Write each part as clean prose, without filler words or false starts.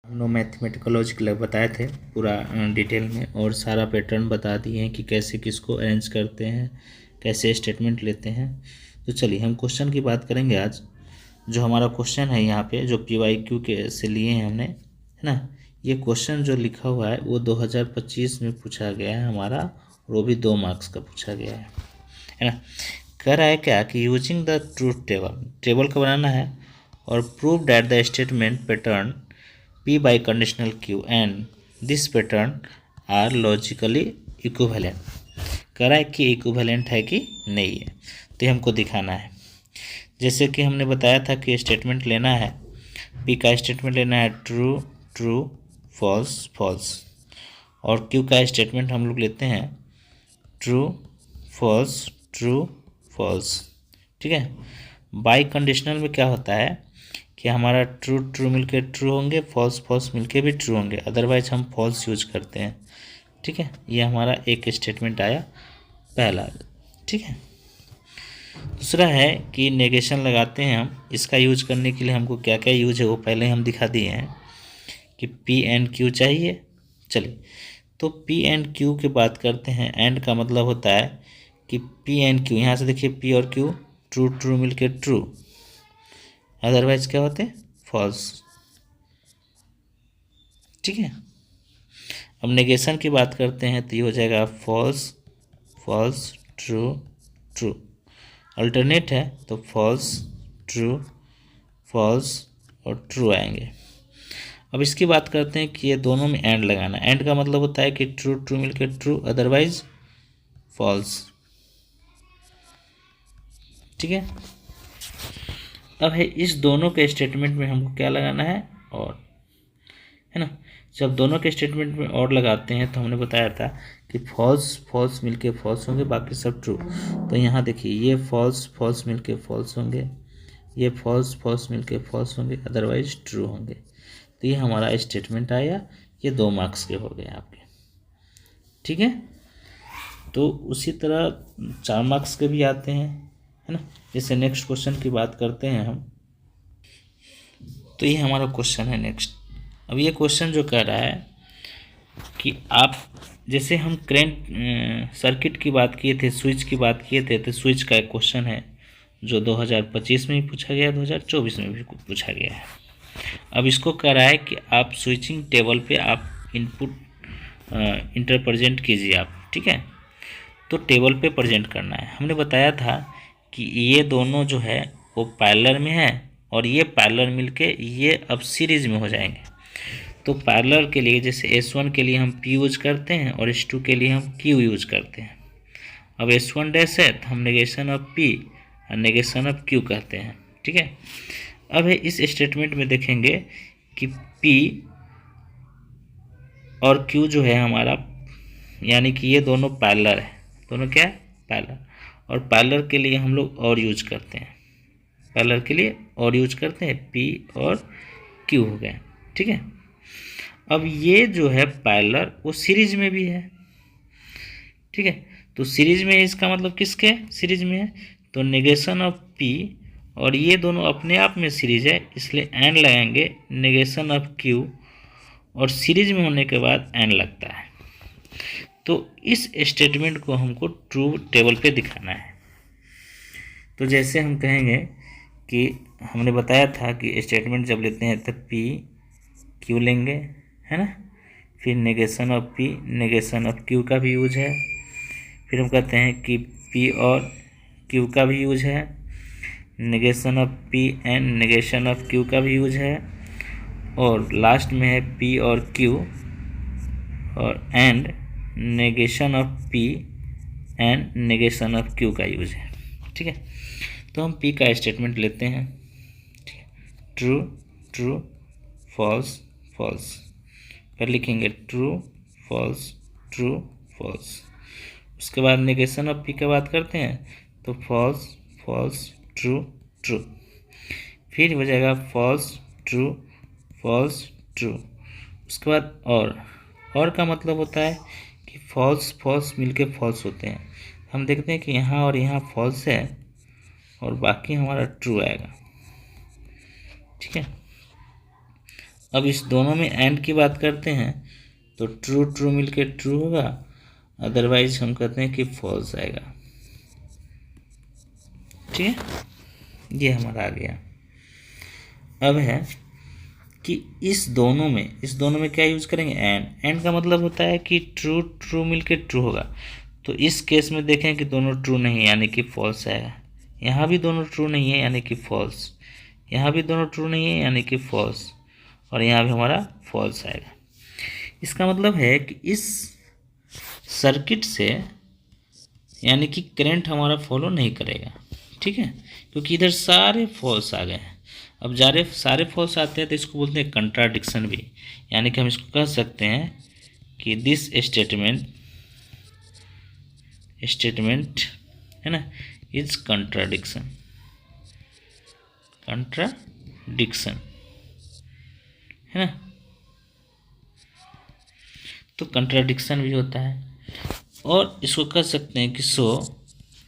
हमने mathematical logic बताए थे पूरा डिटेल में, और सारा पैटर्न बता दिए हैं कि कैसे किसको अरेंज करते हैं, कैसे स्टेटमेंट लेते हैं। तो चलिए हम क्वेश्चन की बात करेंगे आज। जो हमारा क्वेश्चन है यहाँ पे, जो PYQ के से लिए हैं हमने, है ना। ये क्वेश्चन जो लिखा हुआ है वो 2025 में पूछा गया है हमारा, और वो भी 2 मार्क्स का पूछा गया है ना। कह रहा है क्या कि यूजिंग द ट्रूथ टेबल का बनाना है, और prove that the statement pattern P by conditional Q and this pattern are logically equivalent। कह रहा है कि इक्विवेलेंट है कि नहीं है, तो ये हमको दिखाना है। जैसे कि हमने बताया था कि स्टेटमेंट लेना है, P का स्टेटमेंट लेना है ट्रू ट्रू फॉल्स फॉल्स, और Q का स्टेटमेंट हम लोग लेते हैं ट्रू फॉल्स ट्रू फॉल्स। ठीक है। बाई कंडीशनल में क्या होता है कि हमारा ट्रू ट्रू मिलके ट्रू होंगे, फॉल्स फॉल्स मिलके भी ट्रू होंगे, अदरवाइज हम फॉल्स यूज करते हैं। ठीक है, ये हमारा एक स्टेटमेंट आया पहला। ठीक है। दूसरा है कि नेगेशन लगाते हैं हम। इसका यूज करने के लिए हमको क्या क्या यूज है वो पहले हम दिखा दिए हैं कि P एंड Q चाहिए। चलिए, तो P एंड Q की बात करते हैं। एंड का मतलब होता है कि P एंड Q, यहाँ से देखिए P और Q ट्रू ट्रू मिलके ट्रू, अदरवाइज क्या होते हैं फॉल्स। ठीक है। अब नेगेशन की बात करते हैं तो ये हो जाएगा false false true true. Alternate है तो फॉल्स ट्रू फॉल्स और ट्रू आएंगे। अब इसकी बात करते हैं कि ये दोनों में एंड लगाना। एंड का मतलब होता है कि ट्रू ट्रू मिलके ट्रू, अदरवाइज फॉल्स। ठीक है। अब है इस दोनों के स्टेटमेंट में हमको क्या लगाना है, और, है ना। जब दोनों के स्टेटमेंट में और लगाते हैं तो हमने बताया था कि फॉल्स फॉल्स मिलके फॉल्स होंगे, बाकी सब ट्रू। तो यहाँ देखिए ये फॉल्स फॉल्स मिलके फॉल्स होंगे, ये फॉल्स फॉल्स मिलके फॉल्स होंगे, अदरवाइज ट्रू होंगे। तो ये हमारा स्टेटमेंट आया। ये 2 मार्क्स के हो गए आपके। ठीक है। तो उसी तरह 4 मार्क्स के भी आते हैं, है ना। जैसे नेक्स्ट क्वेश्चन की बात करते हैं हम, तो ये हमारा क्वेश्चन है नेक्स्ट। अब ये क्वेश्चन जो कह रहा है कि आप, जैसे हम करंट सर्किट की बात किए थे, स्विच की बात किए थे, तो स्विच का एक क्वेश्चन है जो 2025 में भी पूछा गया, 2024 में भी पूछा गया है। अब इसको कह रहा है कि आप स्विचिंग टेबल पे आप इनपुट इंटर प्रेजेंट कीजिए आप। ठीक है। तो टेबल पे प्रेजेंट करना है। हमने बताया था कि ये दोनों जो है वो पैरेलल में है, और ये पैरेलल मिलके ये अब सीरीज में हो जाएंगे। तो पैरेलल के लिए जैसे S1 के लिए हम P यूज करते हैं और S2 के लिए हम Q यूज करते हैं। अब S1 डैश है तो हम नेगेशन ऑफ P और नेगेशन ऑफ Q कहते हैं। ठीक है। अब है इस स्टेटमेंट में देखेंगे कि P और Q जो है हमारा, यानी कि ये दोनों पैरेलल है। दोनों क्या है, पैरेलल। और पैरेलल के लिए हम लोग और यूज करते हैं, पैरेलल के लिए और यूज करते हैं P और Q हो गए। ठीक है। अब ये जो है पैरेलल वो सीरीज में भी है। ठीक है। तो सीरीज में, इसका मतलब किसके सीरीज में है, तो नेगेशन ऑफ P, और ये दोनों अपने आप में सीरीज है, इसलिए एंड लगाएंगे नेगेशन ऑफ Q, और सीरीज में होने के बाद एंड लगता है। तो इस स्टेटमेंट को हमको ट्रू टेबल पे दिखाना है। तो जैसे हम कहेंगे कि हमने बताया था कि स्टेटमेंट जब लेते हैं तो P Q लेंगे, है ना। फिर negation of P negation of Q का भी यूज है। फिर हम कहते हैं कि P और Q का भी यूज है, negation of P and negation of Q का भी यूज है, और लास्ट में है P और Q और and negation of P and negation of Q का यूज है। ठीक है। तो हम P का स्टेटमेंट लेते हैं। ठीक है। ट्रू ट्रू फॉल्स फॉल्स, फिर लिखेंगे ट्रू फॉल्स ट्रू फॉल्स। उसके बाद नेगेशन ऑफ P की बात करते हैं तो फॉल्स फॉल्स ट्रू ट्रू, फिर हो जाएगा फॉल्स ट्रू फॉल्स ट्रू। उसके बाद और का मतलब होता है कि फॉल्स फॉल्स मिलके फॉल्स होते हैं। हम देखते हैं कि यहाँ और यहाँ फॉल्स है और बाकी हमारा ट्रू आएगा। ठीक है। अब इस दोनों में एंड की बात करते हैं तो ट्रू ट्रू मिलके ट्रू होगा, अदरवाइज हम कहते हैं कि फॉल्स आएगा। ठीक है, ये हमारा आ गया। अब है कि इस दोनों में क्या यूज करेंगे, एंड का मतलब होता है कि ट्रू ट्रू मिलके ट्रू होगा। तो इस केस में देखें कि दोनों ट्रू नहीं है यानी कि फॉल्स आएगा। यहाँ भी दोनों ट्रू नहीं है यानी कि फॉल्स, यहाँ भी दोनों ट्रू नहीं है यानी कि फॉल्स, और यहाँ भी हमारा फॉल्स आएगा। इसका मतलब है कि इस सर्किट से यानी कि करंट हमारा फॉलो नहीं करेगा। ठीक है, क्योंकि इधर सारे फॉल्स आ गए हैं। अब सारे फॉल्स आते हैं तो इसको बोलते हैं कंट्राडिक्शन भी, यानी कि हम इसको कह सकते हैं कि दिस स्टेटमेंट है ना इज कंट्राडिक्शन है ना। तो कंट्राडिक्शन भी होता है, और इसको कह सकते हैं कि so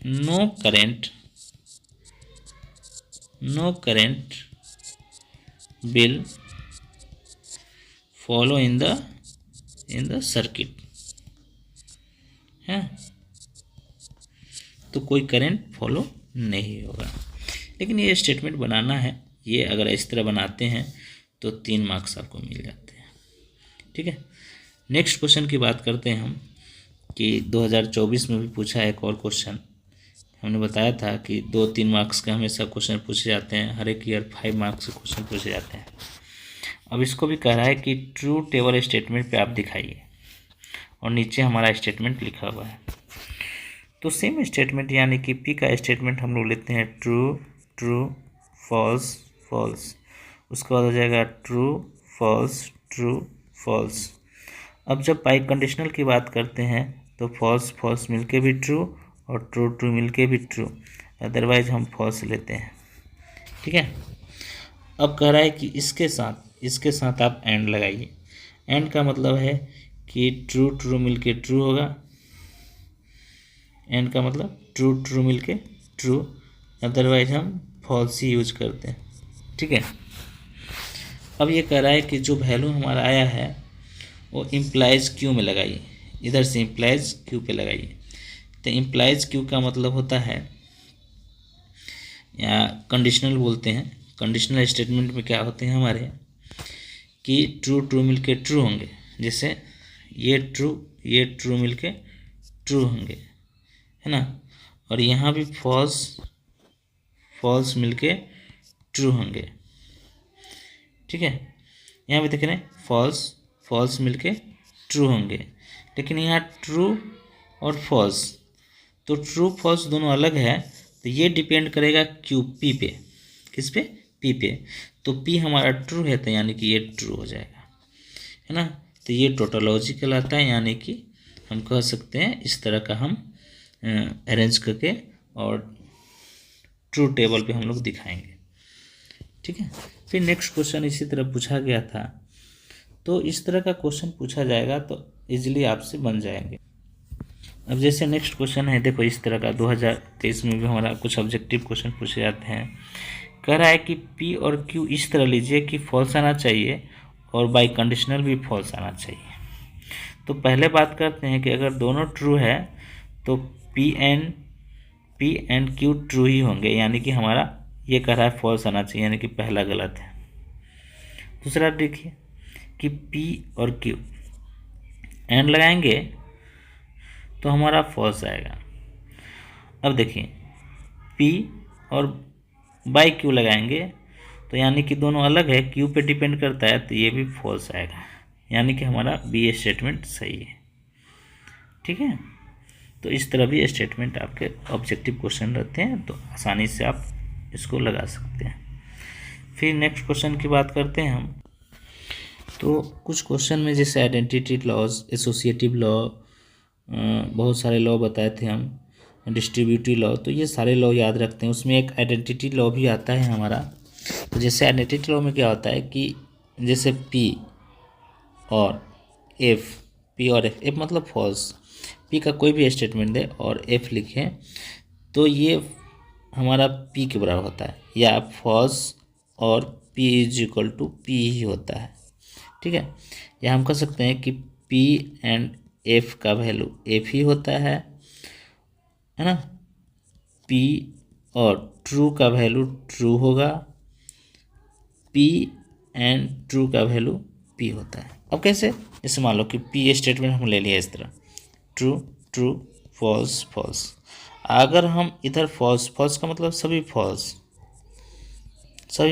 no current will follow in the circuit है, तो कोई करंट फॉलो नहीं होगा। लेकिन ये स्टेटमेंट बनाना है, ये अगर इस तरह बनाते हैं तो 3 मार्क्स आपको मिल जाते हैं। ठीक है, नेक्स्ट क्वेश्चन की बात करते हैं हम कि 2024 में भी पूछा है एक और क्वेश्चन। हमने बताया था कि 2-3 मार्क्स के हमेशा क्वेश्चन पूछे जाते हैं, हर एक ईयर 5 मार्क्स के क्वेश्चन पूछे जाते हैं। अब इसको भी कह रहा है कि ट्रू टेबल स्टेटमेंट पे आप दिखाइए, और नीचे हमारा स्टेटमेंट लिखा हुआ है। तो सेम स्टेटमेंट यानी कि पी का स्टेटमेंट हम लोग लेते हैं ट्रू ट्रू फॉल्स फॉल्स, उसके बाद हो जाएगा ट्रू फॉल्स ट्रू फॉल्स। अब जब बाई कंडीशनल की बात करते हैं तो फॉल्स फॉल्स मिलके भी ट्रू और ट्रू ट्रू मिलके भी ट्रू, अदरवाइज हम फॉल्स लेते हैं। ठीक है, अब कह रहा है कि इसके साथ आप एंड लगाइए। एंड का मतलब है कि ट्रू ट्रू मिलके ट्रू होगा, एंड का मतलब ट्रू ट्रू मिलके ट्रू, अदरवाइज हम फॉल्स ही यूज करते हैं। ठीक है, अब ये कह रहा है कि जो वैल्यू हमारा आया है वो इम्प्लाइज क्यू में लगाइए, इधर से इम्प्लाइज क्यू पे लगाइए। तो इम्प्लाइज क्यू का मतलब होता है, या कंडीशनल बोलते हैं, कंडीशनल स्टेटमेंट में क्या होते हैं हमारे कि ट्रू ट्रू मिलके ट्रू होंगे, जैसे ये ट्रू मिलके ट्रू होंगे है ना, और यहाँ भी फॉल्स मिलके ट्रू होंगे। ठीक है, यहाँ भी देख रहे हैं फॉल्स मिलके ट्रू होंगे, लेकिन यहाँ ट्रू और फॉल्स, तो ट्रू फॉल्स दोनों अलग है, तो ये डिपेंड करेगा क्यू पी पे, किस पे, पी पे। तो पी हमारा ट्रू है तो यानी कि ये ट्रू हो जाएगा है ना। तो ये टोटोलॉजी कहलाता है, यानी कि हम कह सकते हैं इस तरह का हम अरेंज करके और ट्रू टेबल पे हम लोग दिखाएंगे। ठीक है, फिर नेक्स्ट क्वेश्चन इसी तरह पूछा गया था, तो इस तरह का क्वेश्चन पूछा जाएगा तो इजीली आपसे बन जाएंगे। अब जैसे नेक्स्ट क्वेश्चन है, देखो इस तरह का 2023 में भी हमारा कुछ ऑब्जेक्टिव क्वेश्चन पूछे जाते हैं। कह रहा है कि पी और क्यू इस तरह लीजिए कि फॉल्स आना चाहिए और बाई कंडीशनल भी फॉल्स आना चाहिए। तो पहले बात करते हैं कि अगर दोनों ट्रू है तो पी एंड क्यू ट्रू ही होंगे, यानी कि हमारा ये कह रहा है फॉल्स आना चाहिए, यानी कि पहला गलत है। दूसरा देखिए कि पी और क्यू एंड लगाएंगे तो हमारा फॉल्स आएगा। अब देखिए पी और बाई क्यू लगाएंगे तो यानी कि दोनों अलग है, क्यू पे डिपेंड करता है, तो ये भी फॉल्स आएगा, यानी कि हमारा बी स्टेटमेंट सही है। ठीक है, तो इस तरह भी स्टेटमेंट आपके ऑब्जेक्टिव क्वेश्चन रहते हैं, तो आसानी से आप इसको लगा सकते हैं। फिर नेक्स्ट क्वेश्चन की बात करते हैं हम, तो कुछ क्वेश्चन में जैसे आइडेंटिटी लॉज, एसोसिएटिव लॉ, बहुत सारे लॉ बताए थे हम, डिस्ट्रीब्यूटिव लॉ, तो ये सारे लॉ याद रखते हैं। उसमें एक आइडेंटिटी लॉ भी आता है हमारा। तो जैसे आइडेंटिटी लॉ में क्या होता है कि जैसे पी और एफ मतलब फॉल्स, पी का कोई भी स्टेटमेंट दे और एफ लिखें तो ये हमारा पी के बराबर होता है, या फॉल्स और P is equal to P ही होता है। ठीक है। या हम कह सकते हैं कि पी एंड एफ का वैल्यू एफ ही होता है ना। पी और ट्रू का वैल्यू ट्रू होगा, पी एंड ट्रू का वैल्यू पी होता है। अब कैसे, जैसे मान लो कि पी स्टेटमेंट हम ले लिया इस तरह, ट्रू ट्रू फॉल्स फॉल्स। अगर हम इधर फॉल्स फॉल्स का मतलब सभी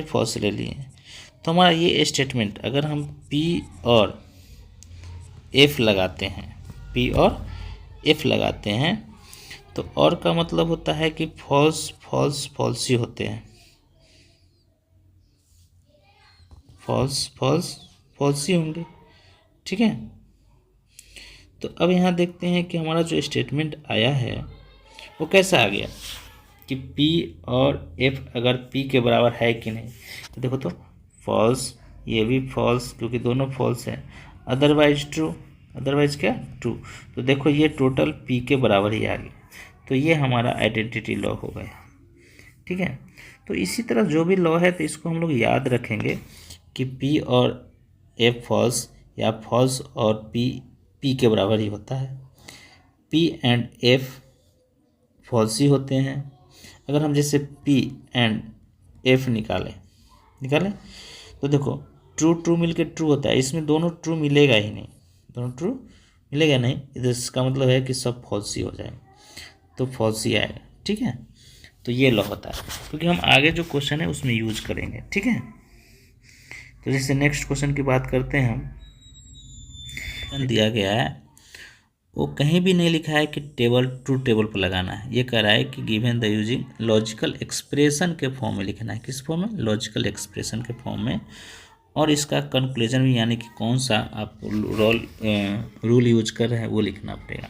फॉल्स ले लिए, तो हमारा ये स्टेटमेंट अगर हम पी और एफ लगाते हैं, पी और एफ लगाते हैं, तो और का मतलब होता है कि फॉल्स फॉल्स फॉल्स ही होते हैं, फॉल्स फॉल्स फॉल्स ही होंगे। ठीक है। तो अब यहाँ देखते हैं कि हमारा जो स्टेटमेंट आया है वो कैसा आ गया कि P और F अगर P के बराबर है कि नहीं। तो देखो तो फॉल्स, ये भी फॉल्स क्योंकि दोनों फॉल्स हैं, अदरवाइज ट्रू, अदरवाइज क्या ट्रू। तो देखो ये टोटल P के बराबर ही आ गया, तो ये हमारा आइडेंटिटी लॉ हो गया। ठीक है। तो इसी तरह जो भी लॉ है तो इसको हम लोग याद रखेंगे कि P और F फॉल्स या फॉल्स और P के बराबर ही होता है, P एंड F फॉल्स ही होते हैं। अगर हम जैसे P एंड F निकालें तो देखो ट्रू ट्रू मिलके ट्रू होता है, इसमें दोनों ट्रू मिलेगा ही नहीं, दोनों ट्रू मिलेगा नहीं, इसका मतलब है कि सब फॉल्स ही हो जाएगा, तो फॉल्स ही आएगा। ठीक है। तो ये लॉ होता है क्योंकि हम आगे जो क्वेश्चन है उसमें यूज करेंगे। ठीक है। तो जैसे नेक्स्ट क्वेश्चन की बात करते हैं हम, दिया गया है वो कहीं भी नहीं लिखा है कि टेबल ट्रू टेबल पर लगाना है, ये कह रहा है कि given the using logical expression के फॉर्म में लिखना है। किस फॉर्म में, लॉजिकल एक्सप्रेशन के फॉर्म में, और इसका कंक्लूजन भी यानी कि कौन सा आप रूल यूज कर रहे हैं वो लिखना पड़ेगा।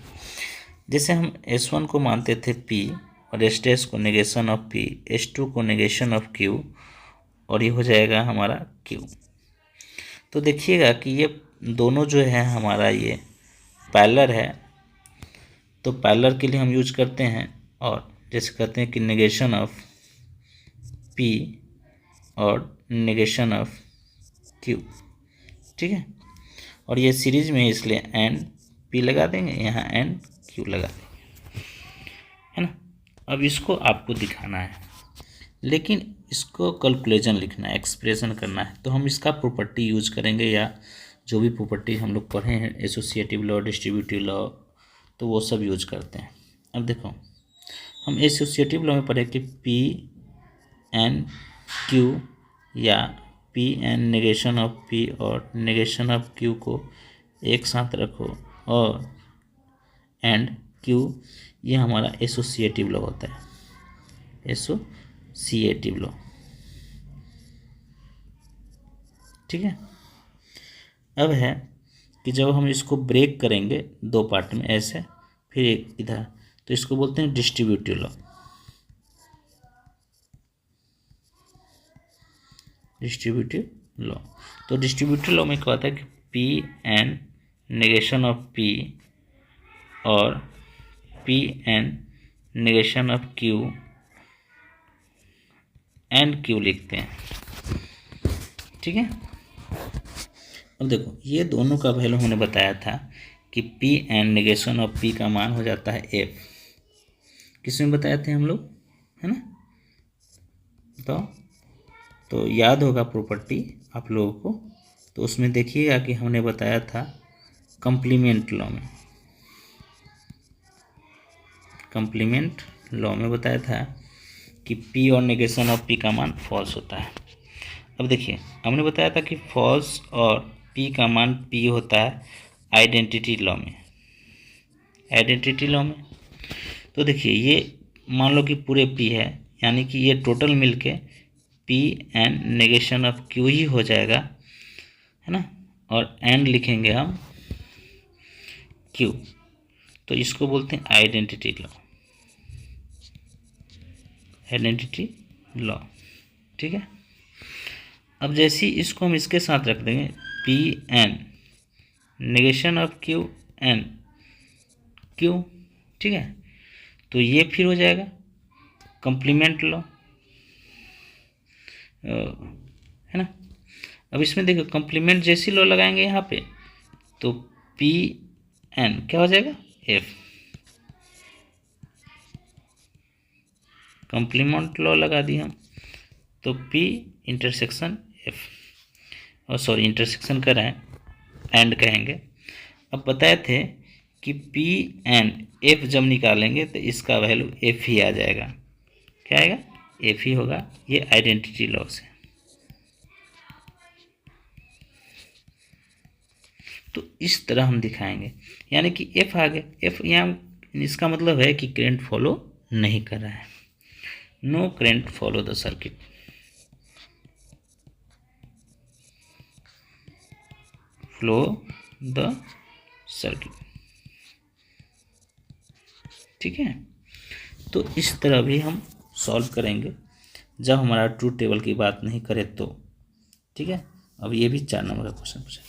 जैसे हम S1 को मानते थे P और S को नेगेशन ऑफ P, S2 को नेगेशन ऑफ Q, और ये हो जाएगा हमारा Q। तो देखिएगा कि ये दोनों जो है हमारा ये पैरेलल है, तो पैरेलल के लिए हम यूज करते हैं, और जैसे कहते हैं कि नेगेशन ऑफ P और नेगेशन ऑफ Q। ठीक है। और ये सीरीज में इसलिए एंड P लगा देंगे, यहाँ एंड Q लगा देंगे, है ना। अब इसको आपको दिखाना है, लेकिन इसको कैलकुलेशन लिखना है, एक्सप्रेशन करना है, तो हम इसका प्रॉपर्टी यूज करेंगे, या जो भी प्रॉपर्टी हम लोग पढ़े हैं एसोसिएटिव लॉ, डिस्ट्रीब्यूटिव लॉ, तो वो सब यूज करते हैं। अब देखो हम एसोसिएटिव लॉ में पढ़े कि P एन Q या P and negation of P और नेगेशन ऑफ Q को एक साथ रखो और एंड Q, ये हमारा एसोसिएटिव लॉ होता है, एसोसिएटिव लॉ। ठीक है। अब है कि जब हम इसको ब्रेक करेंगे दो पार्ट में ऐसे, फिर एक इधर, तो इसको बोलते हैं डिस्ट्रीब्यूटिव लॉ। डिस्ट्रीब्यूटिव लॉ, तो डिस्ट्रीब्यूटिव लॉ में क्या होता है कि P and negation of P और P and negation of Q and Q लिखते हैं। ठीक है। अब देखो ये दोनों का वैल्यू हमने बताया था कि P and negation of P का मान हो जाता है F। किसमें बताए थे हम लोग, है ना। तो याद होगा प्रॉपर्टी आप लोगों को, तो उसमें देखिएगा कि हमने बताया था कंप्लीमेंट लॉ में, कंप्लीमेंट लॉ में बताया था कि P और नेगेशन ऑफ P का मान फॉल्स होता है। अब देखिए हमने बताया था कि फॉल्स और P का मान P होता है आइडेंटिटी लॉ में, आइडेंटिटी लॉ में। तो देखिए ये मान लो कि पूरे P है, यानी कि ये टोटल मिलके P and negation of Q ही हो जाएगा, है ना, और एंड लिखेंगे हम Q, तो इसको बोलते हैं आइडेंटिटी लॉ, आइडेंटिटी लॉ। ठीक है। अब जैसे ही इसको हम इसके साथ रख देंगे P and negation of Q and Q, ठीक है, तो ये फिर हो जाएगा कंप्लीमेंट लॉ, है ना। अब इसमें देखो कंप्लीमेंट जैसी लॉ लगाएंगे यहाँ पे, तो पी एन क्या हो जाएगा, एफ। कंप्लीमेंट लॉ लगा दी हम, तो पी इंटरसेक्शन एफ, और सॉरी इंटरसेक्शन कर रहे हैं, एंड कहेंगे। अब बताए थे कि पी एन एफ जब निकालेंगे तो इसका वैल्यू एफ ही आ जाएगा। क्या आएगा, एफ ही होगा। ये आइडेंटिटी लॉ से। तो इस तरह हम दिखाएंगे, यानी कि एफ आ गया। एफ यहाँ इसका मतलब है कि करंट फॉलो नहीं कर रहा है, no current follow the circuit. Flow the circuit, ठीक है। तो इस तरह भी हम सॉल्व करेंगे जब हमारा ट्रूथ टेबल की बात नहीं करे तो, ठीक है। अब ये भी 4 नंबर का क्वेश्चन पूछा,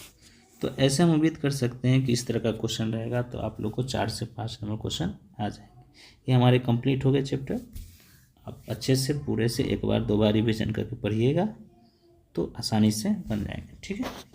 तो ऐसे हम उम्मीद कर सकते हैं कि इस तरह का क्वेश्चन रहेगा तो आप लोग को 4 से 5 नंबर क्वेश्चन आ जाएंगे। ये हमारे कंप्लीट हो गए चैप्टर। आप अच्छे से पूरे से एक बार 2 बार रिविजन करके पढ़िएगा तो आसानी से बन जाएंगे, ठीक है।